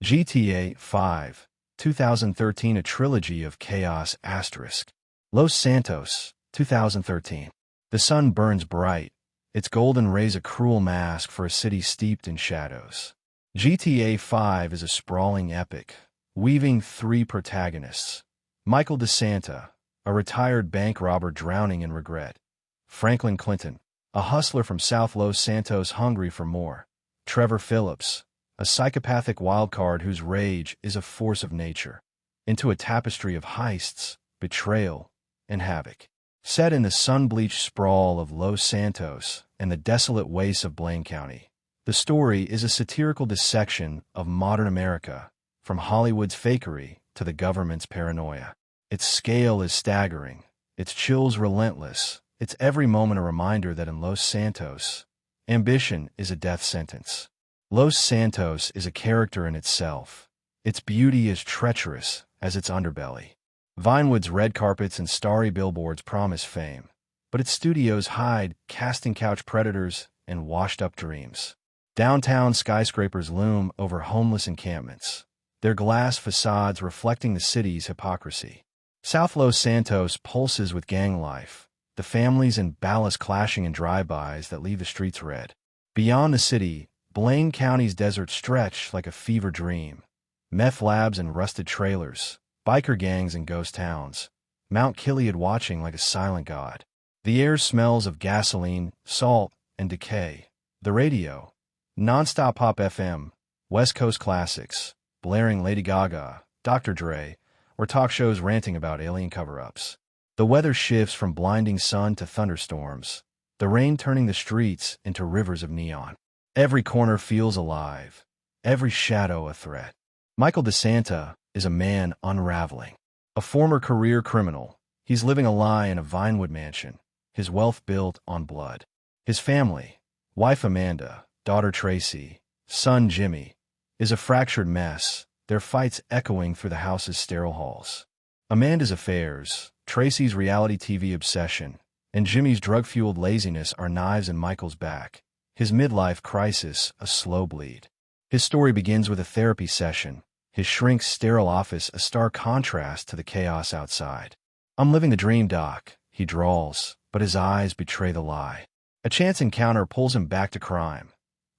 GTA 5, 2013, a trilogy of chaos *. Los Santos, 2013. The sun burns bright. Its golden rays a cruel mask for a city steeped in shadows. GTA 5 is a sprawling epic, weaving three protagonists. Michael DeSanta, a retired bank robber drowning in regret. Franklin Clinton, a hustler from South Los Santos hungry for more. Trevor Phillips, a psychopathic wildcard whose rage is a force of nature, into a tapestry of heists, betrayal, and havoc. Set in the sun-bleached sprawl of Los Santos and the desolate wastes of Blaine County, the story is a satirical dissection of modern America, from Hollywood's fakery to the government's paranoia. Its scale is staggering, its chills relentless, its every moment a reminder that in Los Santos, ambition is a death sentence. Los Santos is a character in itself. Its beauty is treacherous as its underbelly. Vinewood's red carpets and starry billboards promise fame, but its studios hide casting couch predators and washed-up dreams. Downtown skyscrapers loom over homeless encampments, their glass facades reflecting the city's hypocrisy. South Los Santos pulses with gang life, the families and ballast clashing in drive-bys that leave the streets red. Beyond the city, Blaine County's deserts stretch like a fever dream. Meth labs and rusted trailers, biker gangs and ghost towns, Mount Gilead watching like a silent god. The air smells of gasoline, salt, and decay. The radio, nonstop pop FM, West Coast classics, blaring Lady Gaga, Dr. Dre, or talk shows ranting about alien cover-ups. The weather shifts from blinding sun to thunderstorms, the rain turning the streets into rivers of neon. Every corner feels alive, every shadow a threat. Michael DeSanta is a man unraveling. A former career criminal, he's living a lie in a Vinewood mansion, his wealth built on blood. His family, wife Amanda, daughter Tracy, son Jimmy, is a fractured mess, their fights echoing through the house's sterile halls. Amanda's affairs, Tracy's reality TV obsession, and Jimmy's drug-fueled laziness are knives in Michael's back. His midlife crisis, a slow bleed. His story begins with a therapy session, his shrink's sterile office a stark contrast to the chaos outside. "I'm living the dream, Doc," he drawls, but his eyes betray the lie. A chance encounter pulls him back to crime.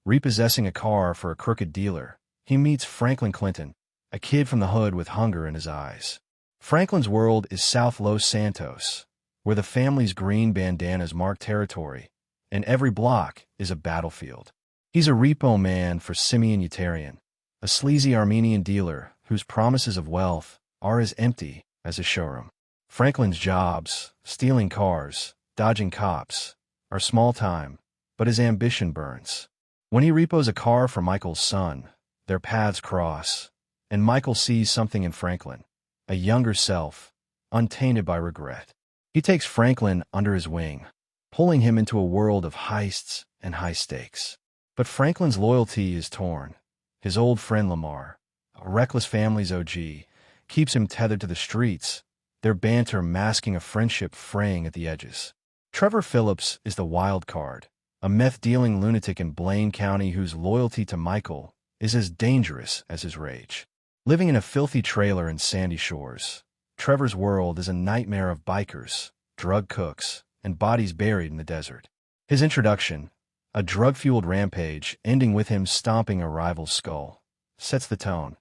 Repossessing a car for a crooked dealer, he meets Franklin Clinton, a kid from the hood with hunger in his eyes. Franklin's world is South Los Santos, where the family's green bandanas mark territory, and every block is a battlefield. He's a repo man for Simeon Yetarian, a sleazy Armenian dealer whose promises of wealth are as empty as a showroom. Franklin's jobs, stealing cars, dodging cops, are small time, but his ambition burns. When he repos a car for Michael's son, their paths cross, and Michael sees something in Franklin, a younger self, untainted by regret. He takes Franklin under his wing, pulling him into a world of heists and high stakes. But Franklin's loyalty is torn. His old friend Lamar, a reckless family's OG, keeps him tethered to the streets, their banter masking a friendship fraying at the edges. Trevor Phillips is the wild card, a meth-dealing lunatic in Blaine County whose loyalty to Michael is as dangerous as his rage. Living in a filthy trailer in Sandy Shores, Trevor's world is a nightmare of bikers, drug cooks, and bodies buried in the desert. His introduction, a drug-fueled rampage ending with him stomping a rival's skull, sets the tone.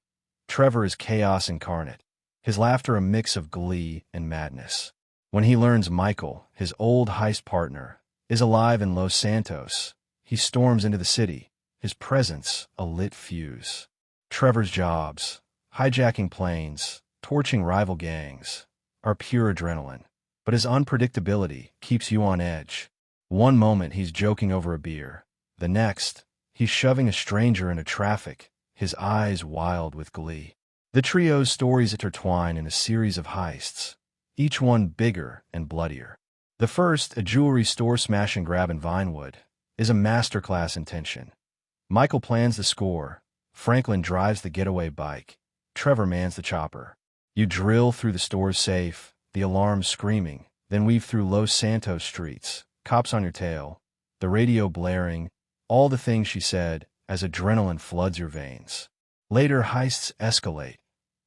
Trevor is chaos incarnate, his laughter a mix of glee and madness. When he learns Michael, his old heist partner, is alive in Los Santos, he storms into the city, his presence a lit fuse. Trevor's jobs, hijacking planes, torching rival gangs, are pure adrenaline, but his unpredictability keeps you on edge. One moment he's joking over a beer, the next, he's shoving a stranger into traffic, his eyes wild with glee. The trio's stories intertwine in a series of heists, each one bigger and bloodier. The first, a jewelry store smash and grab in Vinewood, is a masterclass in tension. Michael plans the score, Franklin drives the getaway bike, Trevor mans the chopper. You drill through the store's safe, the alarms screaming, then weave through Los Santos streets, cops on your tail, the radio blaring, all the things she said, as adrenaline floods your veins. Later heists escalate.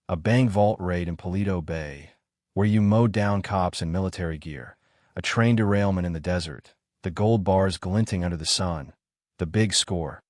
A bank vault raid in Paleto Bay, where you mow down cops in military gear. A train derailment in the desert, the gold bars glinting under the sun. The big score.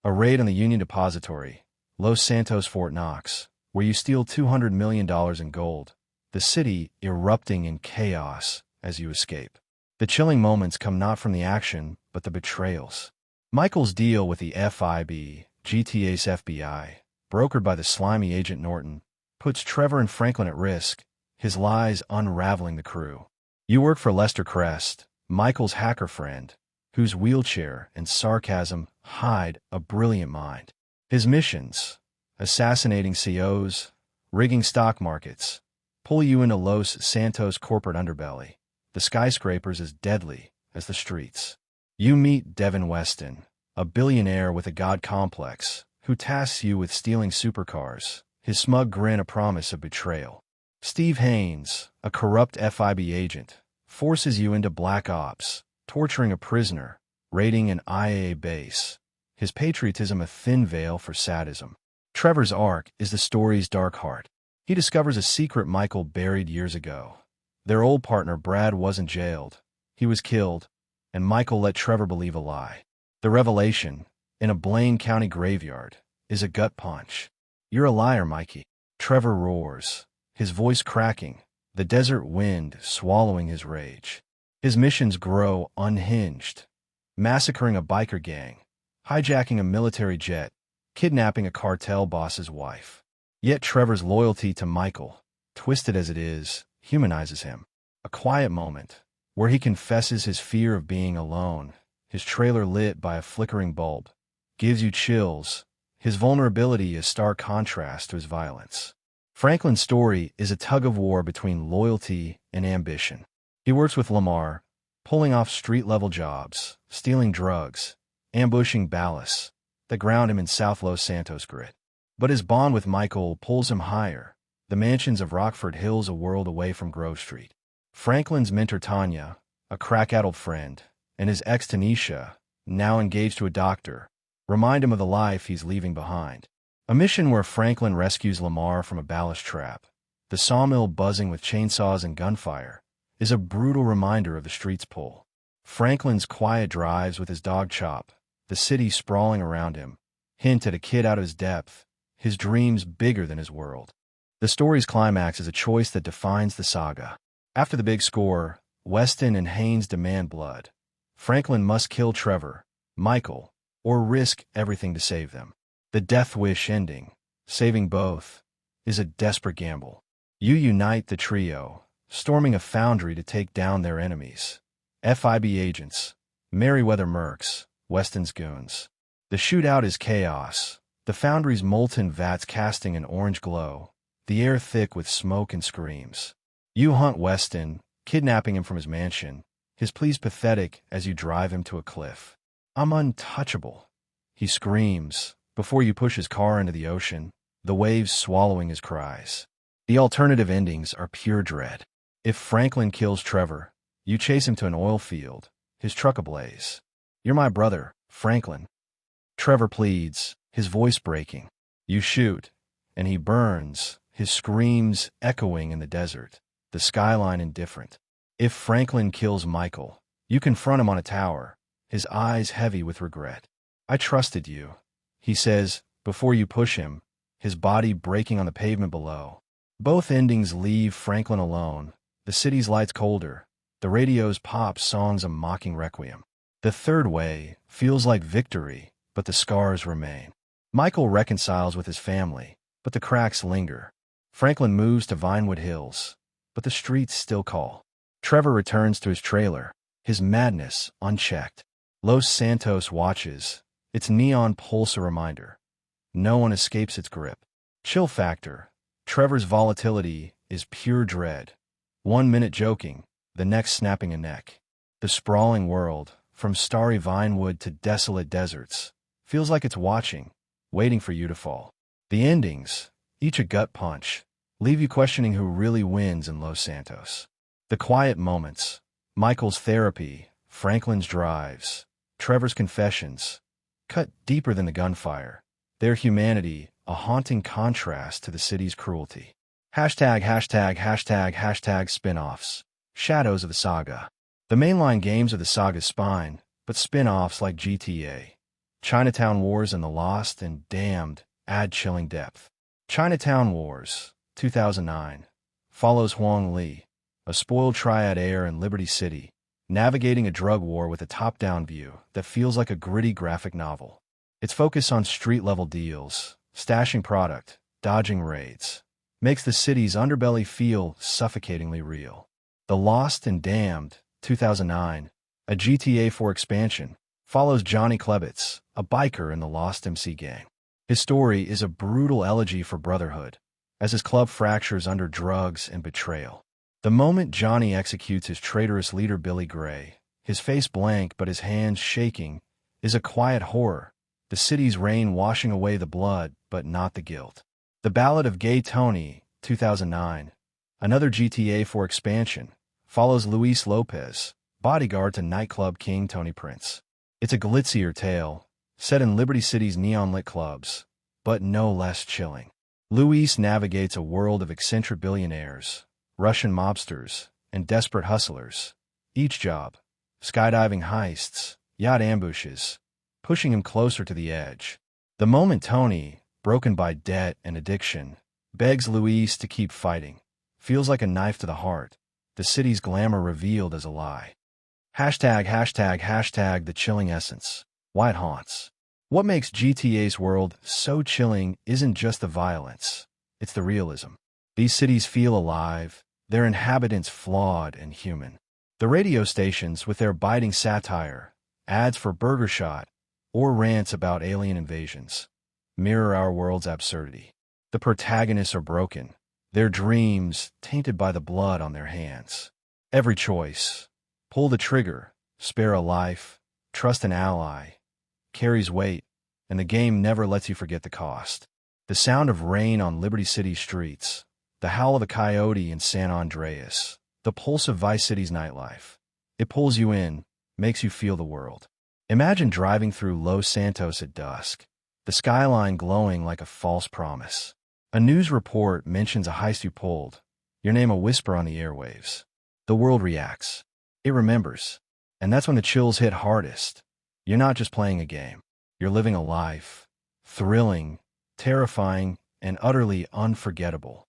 A raid on the Union Depository, Los Santos Fort Knox, where you steal $200 million in gold. The city erupting in chaos as you escape. The chilling moments come not from the action, but the betrayals. Michael's deal with the FIB, GTA's FBI, brokered by the slimy Agent Norton, puts Trevor and Franklin at risk, his lies unraveling the crew. You work for Lester Crest, Michael's hacker friend, whose wheelchair and sarcasm hide a brilliant mind. His missions: assassinating COs, rigging stock markets, pull you into Los Santos' corporate underbelly, the skyscrapers as deadly as the streets. You meet Devin Weston, a billionaire with a god complex, who tasks you with stealing supercars, his smug grin a promise of betrayal. Steve Haynes, a corrupt FIB agent, forces you into black ops, torturing a prisoner, raiding an IA base, his patriotism a thin veil for sadism. Trevor's arc is the story's dark heart. He discovers a secret Michael buried years ago. Their old partner Brad wasn't jailed. He was killed, and Michael let Trevor believe a lie. The revelation, in a Blaine County graveyard, is a gut punch. "You're a liar, Mikey." Trevor roars, his voice cracking, the desert wind swallowing his rage. His missions grow unhinged, massacring a biker gang, hijacking a military jet, kidnapping a cartel boss's wife. Yet Trevor's loyalty to Michael, twisted as it is, humanizes him. A quiet moment, where he confesses his fear of being alone, his trailer lit by a flickering bulb, gives you chills. His vulnerability is stark contrast to his violence. Franklin's story is a tug-of-war between loyalty and ambition. He works with Lamar, pulling off street-level jobs, stealing drugs, ambushing ballasts that ground him in South Los Santos grit. But his bond with Michael pulls him higher, the mansions of Rockford Hills a world away from Grove Street. Franklin's mentor Tanya, a crack-addled friend, and his ex Tanisha, now engaged to a doctor, remind him of the life he's leaving behind. A mission where Franklin rescues Lamar from a ballast trap, the sawmill buzzing with chainsaws and gunfire, is a brutal reminder of the street's pull. Franklin's quiet drives with his dog Chop, the city sprawling around him, hint at a kid out of his depth, his dreams bigger than his world. The story's climax is a choice that defines the saga. After the big score, Weston and Haynes demand blood. Franklin must kill Trevor, Michael, or risk everything to save them. The death wish ending, saving both, is a desperate gamble. You unite the trio, storming a foundry to take down their enemies. FIB agents, Merryweather Mercs, Weston's goons. The shootout is chaos, the foundry's molten vats casting an orange glow, the air thick with smoke and screams. You hunt Weston, kidnapping him from his mansion, his pleas pathetic as you drive him to a cliff. "I'm untouchable," he screams, before you push his car into the ocean, the waves swallowing his cries. The alternative endings are pure dread. If Franklin kills Trevor, you chase him to an oil field, his truck ablaze. "You're my brother, Franklin." Trevor pleads, his voice breaking. You shoot, and he burns, his screams echoing in the desert, the skyline indifferent. If Franklin kills Michael, you confront him on a tower, his eyes heavy with regret. "I trusted you," he says, before you push him, his body breaking on the pavement below. Both endings leave Franklin alone, the city's lights colder, the radio's pop songs a mocking requiem. The third way feels like victory, but the scars remain. Michael reconciles with his family, but the cracks linger. Franklin moves to Vinewood Hills, but the streets still call. Trevor returns to his trailer, his madness unchecked. Los Santos watches, its neon pulse a reminder. No one escapes its grip. Chill factor. Trevor's volatility is pure dread. 1 minute joking, the next snapping a neck. The sprawling world, from starry Vinewood to desolate deserts, feels like it's watching, waiting for you to fall. The endings, each a gut punch, leave you questioning who really wins in Los Santos. The quiet moments, Michael's therapy, Franklin's drives, Trevor's confessions, cut deeper than the gunfire. Their humanity, a haunting contrast to the city's cruelty. Spin-offs. Shadows of the Saga. The mainline games are the saga's spine, but spin-offs like GTA, Chinatown Wars and The Lost and Damned add chilling depth. Chinatown Wars, 2009, follows Huang Li, a spoiled triad heir in Liberty City, navigating a drug war with a top-down view that feels like a gritty graphic novel. Its focus on street-level deals, stashing product, dodging raids, makes the city's underbelly feel suffocatingly real. The Lost and Damned, 2009, a GTA 4 expansion, follows Johnny Klebitz, a biker in the Lost MC gang. His story is a brutal elegy for brotherhood, as his club fractures under drugs and betrayal. The moment Johnny executes his traitorous leader Billy Gray, his face blank but his hands shaking, is a quiet horror, the city's rain washing away the blood but not the guilt. The Ballad of Gay Tony, 2009, another GTA 4 expansion, follows Luis Lopez, bodyguard to nightclub king Tony Prince. It's a glitzier tale, set in Liberty City's neon-lit clubs, but no less chilling. Luis navigates a world of eccentric billionaires, Russian mobsters, and desperate hustlers. Each job, skydiving heists, yacht ambushes, pushing him closer to the edge. The moment Tony, broken by debt and addiction, begs Luis to keep fighting, feels like a knife to the heart, the city's glamour revealed as a lie. The chilling essence. Why it haunts. What makes GTA's world so chilling isn't just the violence, it's the realism. These cities feel alive, their inhabitants flawed and human. The radio stations, with their biting satire, ads for Burger Shot, or rants about alien invasions, mirror our world's absurdity. The protagonists are broken, their dreams tainted by the blood on their hands. Every choice, pull the trigger, spare a life, trust an ally, carries weight, and the game never lets you forget the cost. The sound of rain on Liberty City streets, the howl of a coyote in San Andreas, the pulse of Vice City's nightlife. It pulls you in, makes you feel the world. Imagine driving through Los Santos at dusk, the skyline glowing like a false promise. A news report mentions a heist you pulled, your name a whisper on the airwaves. The world reacts. It remembers. And that's when the chills hit hardest. You're not just playing a game. You're living a life. Thrilling, terrifying, and utterly unforgettable.